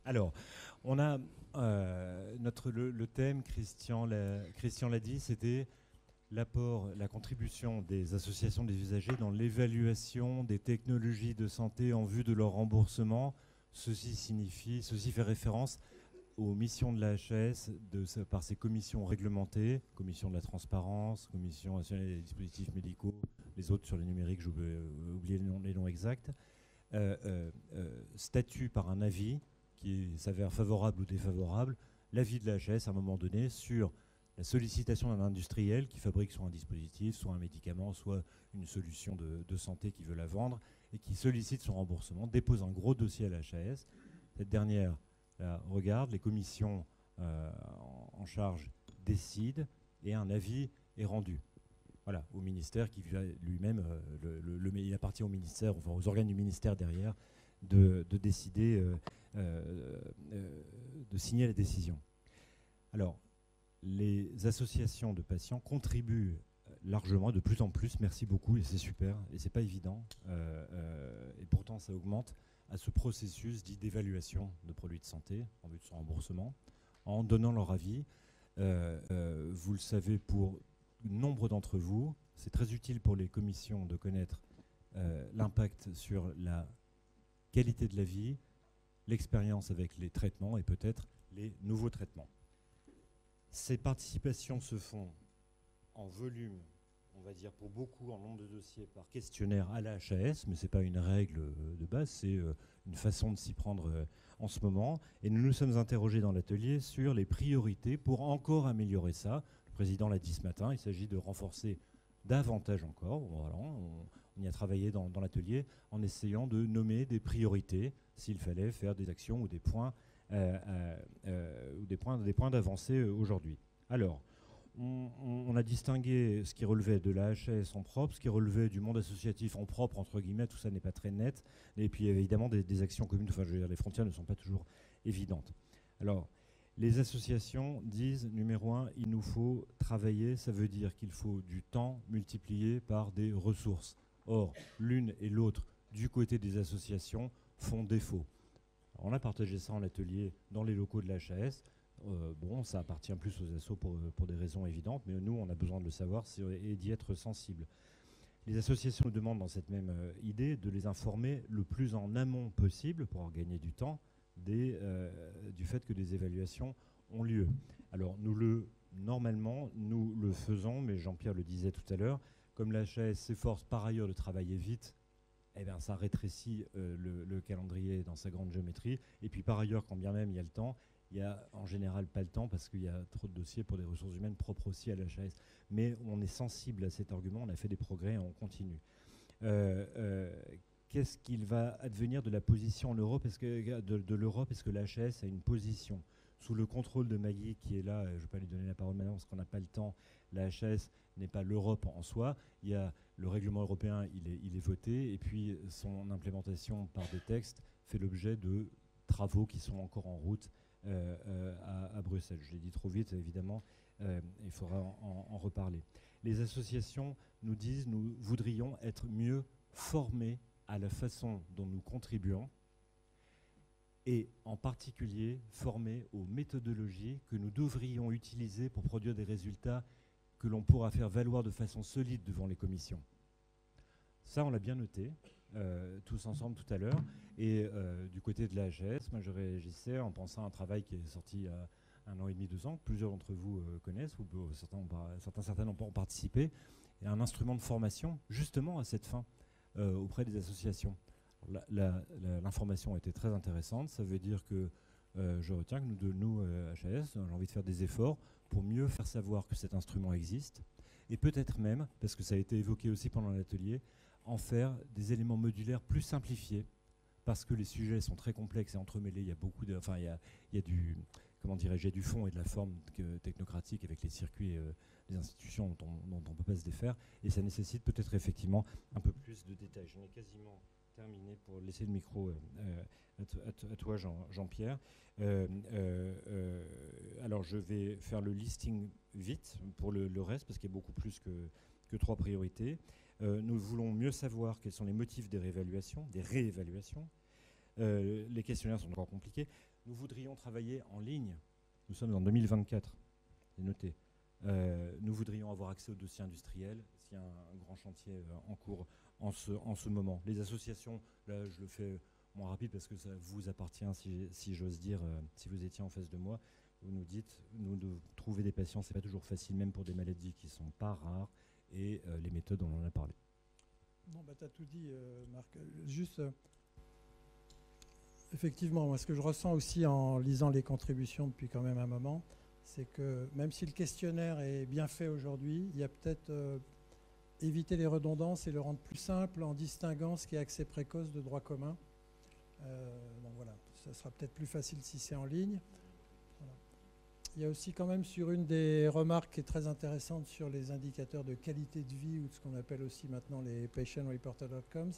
Alors, on a le thème, Christian l'a dit, c'était l'apport, la contribution des associations des usagers dans l'évaluation des technologies de santé en vue de leur remboursement. Ceci fait référence aux missions de la HAS par ses commissions réglementées, commission de la transparence, commission nationale des dispositifs médicaux, les autres sur les numériques, j'ai oublié les noms exacts, statut par un avis qui s'avère favorable ou défavorable, l'avis de la HAS à un moment donné sur la sollicitation d'un industriel qui fabrique soit un dispositif, soit un médicament, soit une solution de santé qui veut la vendre et qui sollicite son remboursement, dépose un gros dossier à la HAS. Cette dernière regarde, les commissions en charge décident et un avis est rendu. Voilà, au ministère qui lui-même, il appartient au ministère, enfin aux organes du ministère derrière, de décider, de signer la décision. Alors, les associations de patients contribuent largement, de plus en plus, merci beaucoup, et c'est super, et c'est pas évident, et pourtant ça augmente, à ce processus dit d'évaluation de produits de santé en vue de son remboursement, en donnant leur avis. Vous le savez, pour nombre d'entre vous, c'est très utile pour les commissions de connaître l'impact sur la qualité de la vie, l'expérience avec les traitements et peut-être les nouveaux traitements. Ces participations se font en volume, on va dire pour beaucoup, en nombre de dossiers par questionnaire à la HAS, mais ce n'est pas une règle de base, c'est une façon de s'y prendre en ce moment. Et nous nous sommes interrogés dans l'atelier sur les priorités pour encore améliorer ça. Le président l'a dit ce matin, il s'agit de renforcer davantage encore. Voilà, on y a travaillé dans l'atelier en essayant de nommer des priorités, s'il fallait faire des actions ou des points d'avancée aujourd'hui. Alors, on a distingué ce qui relevait de la HAS en propre, ce qui relevait du monde associatif en propre, entre guillemets, tout ça n'est pas très net, et puis évidemment des actions communes, enfin je veux dire, les frontières ne sont pas toujours évidentes. Alors, les associations disent, numéro 1, il nous faut travailler, ça veut dire qu'il faut du temps multiplié par des ressources. Or, l'une et l'autre, du côté des associations, font défaut. On a partagé ça en atelier dans les locaux de la HAS. Bon, ça appartient plus aux assos pour des raisons évidentes, mais nous, on a besoin de le savoir et d'y être sensible. Les associations nous demandent dans cette même idée de les informer le plus en amont possible pour gagner du temps du fait que des évaluations ont lieu. Alors, normalement, nous le faisons, mais Jean-Pierre le disait tout à l'heure, comme la HAS s'efforce par ailleurs de travailler vite, eh bien, ça rétrécit le calendrier dans sa grande géométrie. Et puis par ailleurs, quand bien même il y a le temps, il n'y a en général pas le temps parce qu'il y a trop de dossiers pour des ressources humaines propres aussi à la HAS. Mais on est sensible à cet argument, on a fait des progrès et on continue. Qu'est-ce qu'il va advenir de la position en Europe? De l'Europe? Est-ce que la HAS a une position sous le contrôle de Maggie qui est là? Je ne vais pas lui donner la parole maintenant parce qu'on n'a pas le temps. La HAS n'est pas l'Europe en soi. Il y a le règlement européen, il est voté, et puis son implémentation par des textes fait l'objet de travaux qui sont encore en route à Bruxelles. Je l'ai dit trop vite, évidemment, il faudra en reparler. Les associations nous disent, nous voudrions être mieux formés à la façon dont nous contribuons, et en particulier formés aux méthodologies que nous devrions utiliser pour produire des résultats que l'on pourra faire valoir de façon solide devant les commissions. Ça, on l'a bien noté, tous ensemble tout à l'heure. Et du côté de la HAS, moi je réagissais en pensant à un travail qui est sorti il y a 1 an et demi, 2 ans, que plusieurs d'entre vous connaissent, ou certains ont participé, et un instrument de formation justement à cette fin auprès des associations. L'information a été très intéressante, ça veut dire que je retiens que nous HAS, j'ai envie de faire des efforts pour mieux faire savoir que cet instrument existe, et peut-être même, parce que ça a été évoqué aussi pendant l'atelier, en faire des éléments modulaires plus simplifiés, parce que les sujets sont très complexes et entremêlés. Il y a beaucoup de, enfin, il y a du, comment dirais-je, il y a du fond et de la forme technocratique avec les circuits et les institutions dont on ne peut pas se défaire, et ça nécessite peut-être effectivement un peu plus de détails. J'en ai quasiment terminé pour laisser le micro à toi, Jean-Pierre. Alors, je vais faire le listing vite pour le reste, parce qu'il y a beaucoup plus que 3 priorités. Nous voulons mieux savoir quels sont les motifs des réévaluations, les questionnaires sont encore compliqués. Nous voudrions travailler en ligne. Nous sommes en 2024, c'est noté. Nous voudrions avoir accès aux dossiers industriels. S'il y a un grand chantier en cours en ce moment. Les associations, là je le fais moins rapide parce que ça vous appartient, si j'ose dire, si vous étiez en face de moi. Vous nous dites, nous de trouver des patients, c'est pas toujours facile, même pour des maladies qui sont pas rares, et les méthodes, on en a parlé. Non, bah, tu as tout dit, Marc. Juste, effectivement, moi, ce que je ressens aussi en lisant les contributions depuis quand même un moment, c'est que même si le questionnaire est bien fait aujourd'hui, il y a peut-être éviter les redondances et le rendre plus simple en distinguant ce qui est accès précoce de droit commun. Donc voilà, ça sera peut-être plus facile si c'est en ligne. Voilà. Il y a aussi quand même sur une des remarques qui est très intéressante sur les indicateurs de qualité de vie ou de ce qu'on appelle aussi maintenant les Patient Reported Outcomes.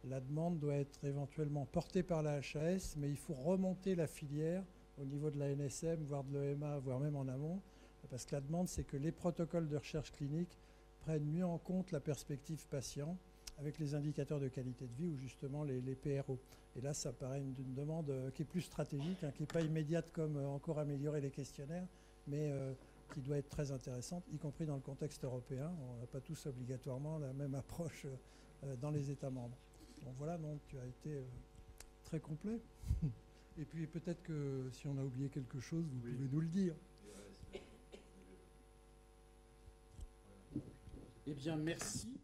La demande doit être éventuellement portée par la HAS, mais il faut remonter la filière au niveau de la NSM, voire de l'EMA, voire même en amont, parce que la demande, c'est que les protocoles de recherche clinique prennent mieux en compte la perspective patient avec les indicateurs de qualité de vie ou justement les PRO. Et là, ça paraît une demande qui est plus stratégique, qui n'est pas immédiate comme encore améliorer les questionnaires, mais qui doit être très intéressante, y compris dans le contexte européen. On n'a pas tous obligatoirement la même approche dans les États membres. Donc voilà, donc tu as été très complet. Et puis peut-être que si on a oublié quelque chose, vous pouvez nous le dire. Eh bien, merci.